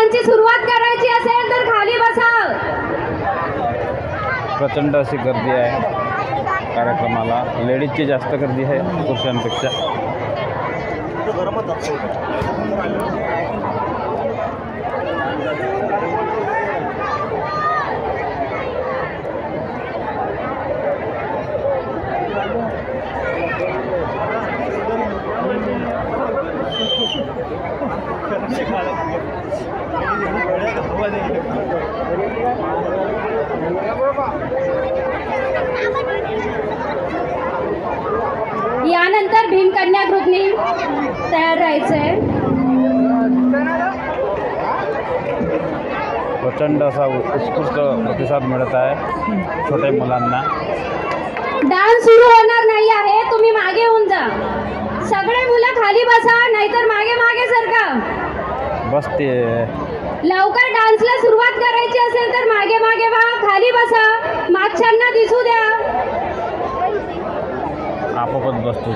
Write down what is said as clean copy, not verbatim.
डान्सची सुरुवात करायची असेल तर खाली बसा. प्रचंड अशी गर्दी आहे कार्यक्रमाला. लेडीजची जास्त गर्दी आहे पुरुषांपेक्षा. यानंतर भीमकन्या ग्रुपनी तयार राहायचंय. प्रचंड असा उत्कृष्ट प्रतिसाद मिळत आहे छोट्या मुलांना. डान्स सुरू होणार नाही आहे, तुम्ही मागे होऊन जा. सगळे मुलं खाली बसा, नाहीतर मागे मागे सरका. बसते. लवकर डान्सला सुरुवात करायची असेल तर मागे मागे व्हा, खाली बसा, मागच्यांना दिसू द्या. आपोआपच बसतो.